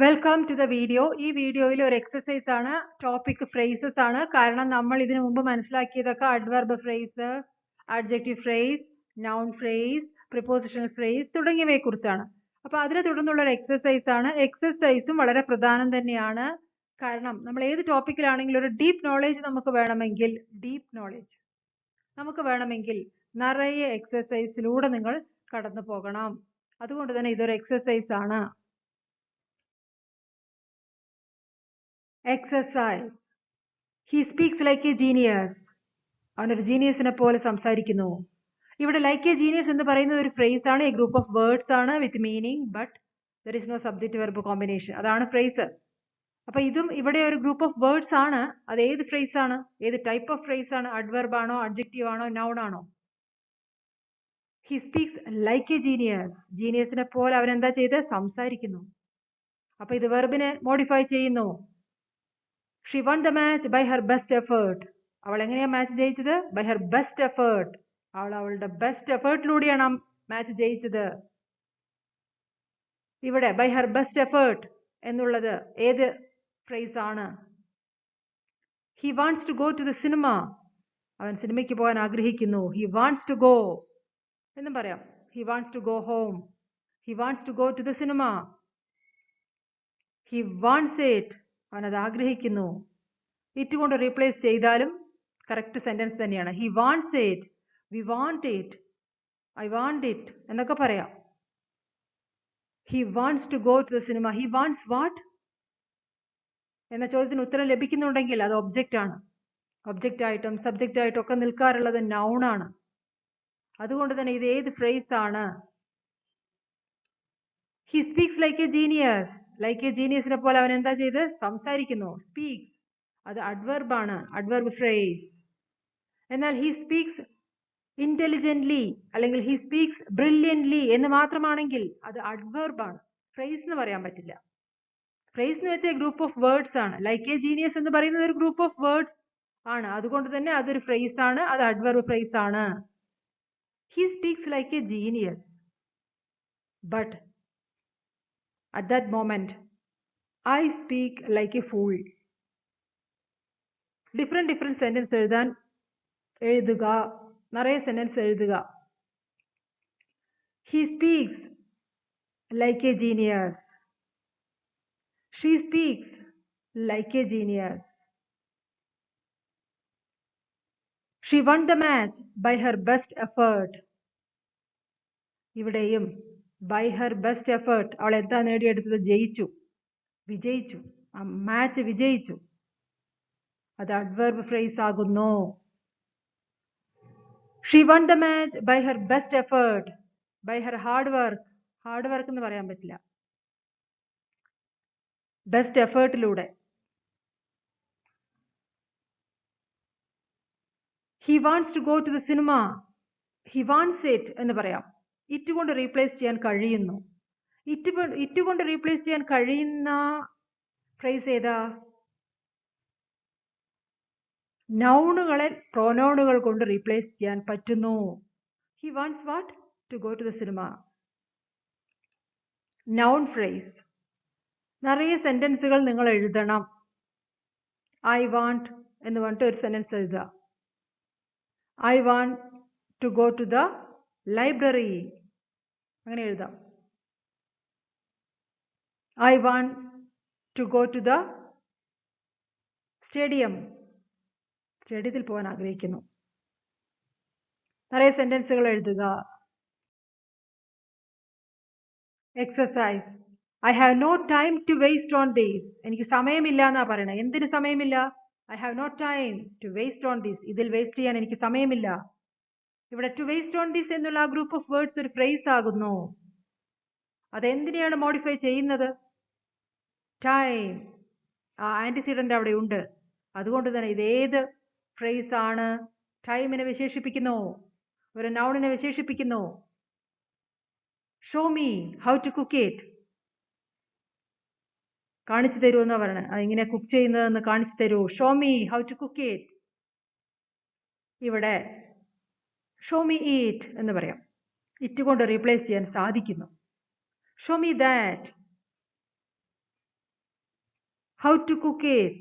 Welcome to the video. ഈ വീഡിയോയിൽ ഒരു എക്സസൈസ് ആണ്, ടോപ്പിക് ഫ്രേസസ് ആണ്. കാരണം നമ്മൾ ഇതിനു മുമ്പ് മനസ്സിലാക്കിയതൊക്കെ adverb phrase, adjective phrase, noun phrase, prepositional phrase തുടങ്ങിയവയെ കുറിച്ചാണ്. അപ്പോൾ അതിനെ തുടർന്നുള്ള ഒരു എക്സസൈസ് ആണ്. എക്സസൈസും വളരെ പ്രധാനം തന്നെയാണ്. കാരണം നമ്മൾ ഏത് ടോപ്പിക്കിലാണെങ്കിലും ഒരു ഡീപ്പ് നോളേജ് നമുക്ക് വേണമെങ്കിൽ നിറയെ എക്സസൈസിലൂടെ നിങ്ങൾ കടന്നു പോകണം. അതുകൊണ്ട് തന്നെ ഇതൊരു എക്സസൈസ് ആണ്. Exercise. He speaks like a genius. അവനൊരു ജീനിയസിനെ പോലെ സംസാരിക്കുന്നു. ഇവിടെ ലൈക്ക് എ ജീനിയസ് എന്ന് പറയുന്നത് ഒരു ഫ്രേസ് ആണ്, എ ഗ്രൂപ്പ് ഓഫ് വേർഡ്സ് ആണ് with meaning, but there is no subject verb combination. അതാണ് ഫ്രേസ്. അപ്പൊ ഇതും ഇവിടെ ഒരു ഗ്രൂപ്പ് ഓഫ് വേർഡ്സ് ആണ്. അത് ഏത് ഫ്രേസ് ആണ്, ഏത് ടൈപ്പ് ഓഫ് ഫ്രേസ് ആണ്? അഡ്വർബ് ആണോ, അഡ്ജക്റ്റീവ് ആണോ, നൗൺ ആണോ? He speaks like a genius. ജീനിയസിനെ പോലെ അവൻ എന്താ ചെയ്ത് സംസാരിക്കുന്നു. അപ്പൊ ഇത് വെർബിനെ മോഡിഫൈ ചെയ്യുന്നു. She won the match by her best effort. അവൾ എങ്ങനെയാ മാച്ച് ജയിച്ചത്? By her best effort. അവൾ അവളുടെ ബെസ്റ്റ് എഫേർട്ടിലൂടെയാണ് മാച്ച് ജയിച്ചത്. ഇവിടെ ബൈ ഹർ ബെസ്റ്റ് എഫേർട്ട് എന്നുള്ളത് ഏത് ഫ്രേസ് ആണ്? He wants to go to the cinema. അവൻ സിനിമയ്ക്ക് പോകാൻ ആഗ്രഹിക്കുന്നു. ഹി വാണ്ട്സ് ടു ഗോ എന്നും പറയാം. He wants to go home. He wants to go to the cinema. He wants it. അവൻ അത് ആഗ്രഹിക്കുന്നു. ഇറ്റ് കൊണ്ട് റീപ്ലേസ് ചെയ്താലും കറക്റ്റ് സെന്റൻസ് തന്നെയാണ്. He wants it, we want it, I want it എന്നൊക്കെ പറയാം. He wants to go to the cinema. He wants what എന്ന ചോദ്യത്തിന് ഉത്തരം ലഭിക്കുന്നുണ്ടെങ്കിൽ അത് ഒബ്ജക്റ്റ് ആണ്. ഒബ്ജക്റ്റ് ആയിട്ടും സബ്ജക്റ്റ് ആയിട്ടും ഒക്കെ നിൽക്കാറുള്ളത് നൗൺ ആണ്. അതുകൊണ്ട് തന്നെ ഇത് ഏത് ഫ്രേസ് ആണ്? He speaks like a genius. Like a ജീനിയസിനെ പോലെ അവൻ എന്താ ചെയ്ത് സംസാരിക്കുന്നു. സ്പീക്സ് അത് അഡ്വർബ് ആണ്, അഡ്വർബ് ഫ്രേസ്. എന്നാൽ ഹി സ്പീക്സ് ഇന്റലിജന്റ്ലി അല്ലെങ്കിൽ ഹി സ്പീക്സ് ബ്രില്യന്റ്ലി എന്ന് മാത്രമാണെങ്കിൽ അത് അഡ്വർബ് ആണ്, ഫ്രേസ് എന്ന് പറയാൻ പറ്റില്ല. ഫ്രേസ് എന്ന് വെച്ചാൽ ഗ്രൂപ്പ് ഓഫ് വേർഡ്സ് ആണ്. ലൈക്ക് എ ജീനിയസ് എന്ന് പറയുന്നത് ഒരു ഗ്രൂപ്പ് ഓഫ് വേർഡ്സ് ആണ്. അതുകൊണ്ട് തന്നെ അതൊരു ഫ്രേസ് ആണ്, അത് അഡ്വർബ് ഫ്രേസ് ആണ്. He speaks like a genius, but at that moment I speak like A fool. Different sentence എഴുതുക, നിറയെ സെന്റൻസ് എഴുതുക. He speaks like a genius. She speaks like a genius. She won the match by her best effort. ഇവിടെയും by her best effort അവൾ എന്താ നേടിയെടുത്തത്? ജയിച്ചു, വിജയിച്ചു. ആ മാച്ച് വിജയിച്ചു. അത് അഡ്വർബ് ഫ്രേസ് ആകുന്നു. She won the match by her best effort, by her hard work. Hard work എന്ന് പറയാൻ പറ്റില്ല, best എഫേർട്ടിലൂടെ. He wants to go to the cinema. He wants it എന്ന് പറയാം. ഇറ്റ് കൊണ്ട് റീപ്ലേസ് ചെയ്യാൻ കഴിയുന്നു. ഇറ്റ് കൊണ്ട് റീപ്ലേസ് ചെയ്യാൻ കഴിയുന്ന ഫ്രേസ് ഏതാ? നൗണുകളെ പ്രോനൗണുകൾ കൊണ്ട് റീപ്ലേസ് ചെയ്യാൻ പറ്റുന്നു. He wants what? To go to the cinema. Noun phrase. നിറയെ സെന്റൻസുകൾ നിങ്ങൾ എഴുതണം. ഐ വാണ്ട് എന്ന് പറഞ്ഞിട്ട് ഒരു സെന്റൻസ് എഴുതുക. I want to go to the library, അങ്ങനെ എഴുതാം. I want to go to the stadium. സ്റ്റേഡിയത്തിൽ പോകാൻ ആഗ്രഹിക്കുന്നു. നിറയെ സെന്റൻസുകൾ എഴുതുക. Exercise. I have no time to waste on these. എനിക്ക് സമയമില്ല എന്നാ പറയണേ. എന്തിന് സമയമില്ല? I have no time to waste on these. ഇതിൽ വേസ്റ്റ് ചെയ്യാൻ എനിക്ക് സമയമില്ല. ഇവിടെ ടു വേസ്റ്റ് ഓൺ ദീസ് എന്നുള്ള ആ ഗ്രൂപ്പ് ഓഫ് വേർഡ്സ് ഒരു ഫ്രേസ് ആകുന്നു. അതെന്തിനെയാണ് മോഡിഫൈ ചെയ്യുന്നത്? ടൈം. ആ ആന്റിസിഡന്റ് അവിടെ ഉണ്ട്. അതുകൊണ്ട് തന്നെ ഇത് ഏത് ഫ്രേസ് ആണ്? ടൈമിനെ വിശേഷിപ്പിക്കുന്നു, ഒരു നൗണിനെ വിശേഷിപ്പിക്കുന്നു. Show me how to cook it. കാണിച്ചു തരൂ എന്നാ പറയണേ. അതെങ്ങനെ കുക്ക് ചെയ്യുന്നതെന്ന് കാണിച്ചു തരൂ. Show me how to cook it. ഇവിടെ ഷോ മീ ഈറ്റ് എന്ന് പറയാം. ഇറ്റ് കൊണ്ട് റീപ്ലേസ് ചെയ്യാൻ സാധിക്കുന്നു. Show me that. How to cook it.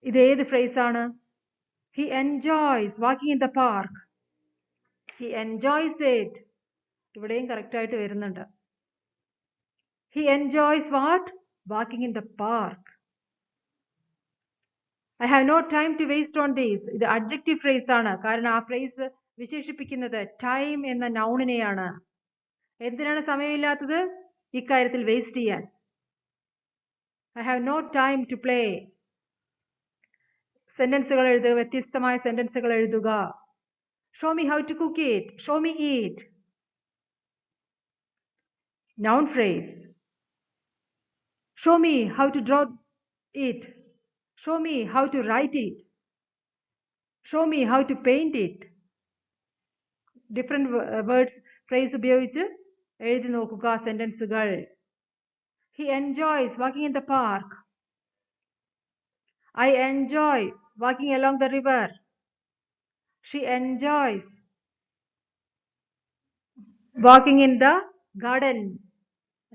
ഇത് ഏത് phrase ആണ്? He enjoys walking in the park. He enjoys it. ഇവിടെയും correct ആയിട്ട് വരുന്നുണ്ട്. He enjoys what? Walking in the park. I have no time to waste on this. ഇത് adjective phrase ആണ്. കാരണം ആ phrase വിശേഷിപ്പിക്കുന്നത് time എന്ന നൗണിനെയാണ്. എന്തിനാണ് സമയമില്ലാത്തത്? ഇക്കാര്യത്തിൽ വേസ്റ്റ് ചെയ്യാൻ. I have no time to play. സെന്റൻസുകൾ എഴുതുക, വ്യത്യസ്തമായ സെന്റൻസുകൾ എഴുതുക. Show me how to cook it. Show me it. Noun phrase. Show me how to draw it. Show me how to write it. Show me how to paint it. Different words, phrase ഉപയോഗിച്ച് എഴുതി നോക്കുക സെന്റൻസുകൾ. He enjoys walking in the park. I enjoy walking along the river. She enjoys walking in the garden.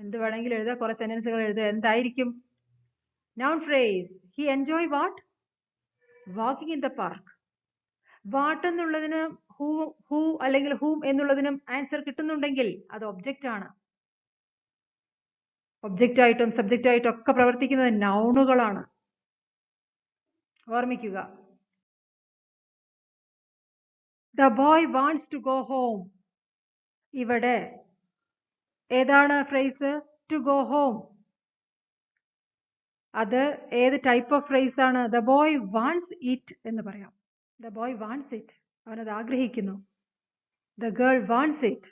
എന്ത് വേണമെങ്കിലും എഴുതുക, കുറെ സെന്റൻസുകൾ എഴുതുക. എന്തായിരിക്കും? Noun phrase. He enjoy what? Walking in the park. What എന്നുള്ളതിന് who അല്ലെങ്കിൽ whom എന്നുള്ളതിനും ആൻസർ കിട്ടുന്നുണ്ടെങ്കിൽ അത് object ആണ്. ഒബ്ജക്റ്റ് ആയിട്ടും സബ്ജക്റ്റ് ആയിട്ടും ഒക്കെ പ്രവർത്തിക്കുന്നത് നൗണുകളാണ്. ഓർമ്മിക്കുക. The boy wants to go home. ഇവിടെ ഏതാണ് phrase? To go home. അത് ഏത് ടൈപ്പ് ഓഫ് phrase ആണ്? The boy wants it എന്ന് പറയാം. The boy wants it. അവനത് ആഗ്രഹിക്കുന്നു. The girl wants it.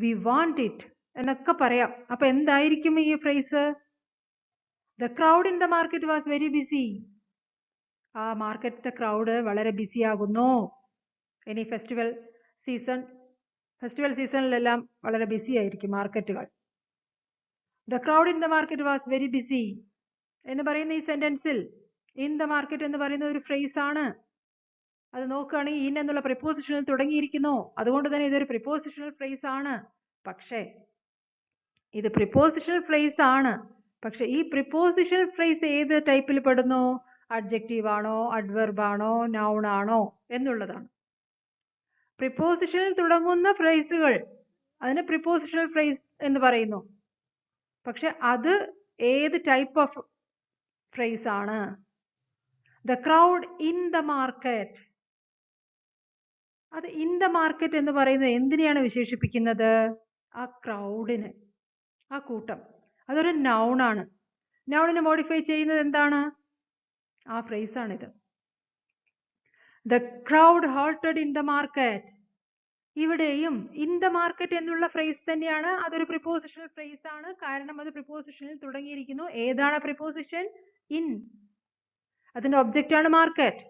We want it എന്നൊക്കെ പറയാം. അപ്പൊ എന്തായിരിക്കും ഈ phrase? The crowd in the market was very busy. ആ മാർക്കറ്റിലെ ക്രൗഡ് വളരെ ബിസി ആകുന്നു. ഇനി ഫെസ്റ്റിവൽ സീസണിലെല്ലാം വളരെ ബിസി ആയിരിക്കും മാർക്കറ്റുകൾ. The crowd in the market was very busy എന്ന് പറയുന്ന ഈ സെന്റൻസിൽ in the market എന്ന് പറയുന്ന ഒരു phrase ആണ്. അത് നോക്കുകയാണെങ്കിൽ in എന്നുള്ള പ്രിപ്പോസിഷനിൽ തുടങ്ങിയിരിക്കുന്നു. അതുകൊണ്ട് തന്നെ ഇതൊരു പ്രിപ്പോസിഷണൽ phrase ആണ്. പക്ഷേ ഇത് പ്രിപ്പോസിഷണൽ phrase ആണ്. പക്ഷെ ഈ പ്രിപ്പോസിഷണൽ phrase ഏത് ടൈപ്പിൽ പെടുന്നു? അഡ്ജക്റ്റീവ് ആണോ, അഡ്വർബ് ആണോ, നൗൺ ആണോ എന്നുള്ളതാണ്. പ്രിപ്പോസിഷനിൽ തുടങ്ങുന്ന ഫ്രേസുകൾ അതിന് പ്രിപ്പോസിഷണൽ phrase എന്ന് പറയുന്നു. പക്ഷെ അത് ഏത് ടൈപ്പ് ഓഫ് phrase ആണ്? The crowd in the market. അത് in the market എന്ന് പറയുന്നത് എന്തിനെയാണ് വിശേഷിപ്പിക്കുന്നത്? ആ ക്രൗഡിന്, ആ കൂട്ടം. അതൊരു നൗൺ ആണ്. നൗണിനെ മോഡിഫൈ ചെയ്യുന്നത് എന്താണ്? ആ phrase ആണിത്. The crowd halted in the market. ഇവിടെയും in the market എന്നുള്ള phrase തന്നെയാണ്. അതൊരു പ്രിപ്പോസിഷണൽ phrase ആണ്. കാരണം അത് പ്രിപ്പോസിഷനിൽ തുടങ്ങിയിരിക്കുന്നു. ഏതാണ് പ്രിപ്പോസിഷൻ? in. അതിന്റെ ഒബ്ജക്റ്റ് ആണ് മാർക്കറ്റ്.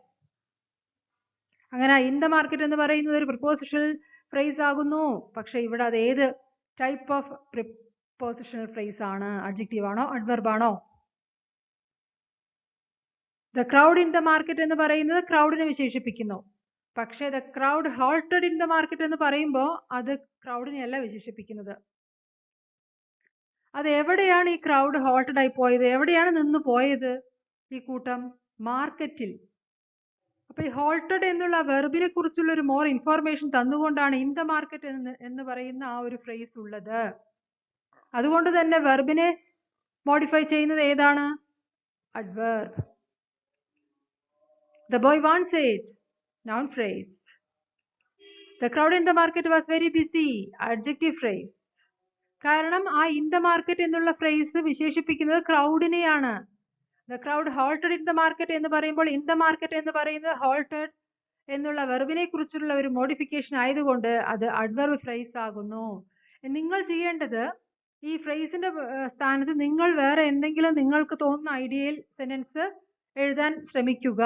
അങ്ങനെ in the market എന്ന് പറയുന്നത് ഒരു പ്രിപ്പോസിഷണൽ phrase ആകുന്നു. പക്ഷെ ഇവിടെ അത് ഏത് ടൈപ്പ് ഓഫ് പ്രിപ്പോസിഷണൽ phrase ആണ്? അഡ്ജക്റ്റീവ് ആണോ, അഡ്വർബ് ആണോ? The crowd in the market എന്ന് പറയുന്നത് ക്രൗഡിനെ വിശേഷിപ്പിക്കുന്നു. പക്ഷേ the crowd halted in the market എന്ന് പറയുമ്പോൾ അത് ക്രൗഡിനെയല്ല വിശേഷിപ്പിക്കുന്നത്. അത് എവിടെയാണ് ഈ ക്രൗഡ് halted ആയി പോയത്? എവിടെയാണ് നിന്ന് പോയത് ഈ കൂട്ടം? മാർക്കറ്റിൽ. അപ്പൊ ഈ halted എന്നുള്ള വെർബിനെ കുറിച്ചുള്ള ഒരു മോർ ഇൻഫോർമേഷൻ തന്നുകൊണ്ടാണ് in the market എന്ന് പറയുന്ന ആ ഒരു phrase ഉള്ളത്. അതുകൊണ്ട് തന്നെ വെർബിനെ മോഡിഫൈ ചെയ്യുന്നത് ഏതാണ്? Adverb. The boy wants it. Noun phrase. The crowd in the market was very busy. Adjective phrase. കാരണം ആ in the market എന്നുള്ള phrase വിശേഷിപ്പിക്കുന്നത് ക്രൗഡിനെയാണ്. The crowd halted in the market എന്ന് പറയുമ്പോൾ in the market എന്ന് പറയുന്നത് halted എന്നുള്ള വെർബിനെ കുറിച്ചുള്ള ഒരു മോഡിഫിക്കേഷൻ ആയതുകൊണ്ട് അത് അഡ്വർബ് phrase ആകുന്നു. നിങ്ങൾ ചെയ്യേണ്ടത് ഈ ഫ്രേസിന്റെ സ്ഥാനത്ത് നിങ്ങൾ വേറെ എന്തെങ്കിലും നിങ്ങൾക്ക് തോന്നുന്ന ഐഡിയൽ സെന്റൻസ് എഴുതാൻ ശ്രമിക്കുക.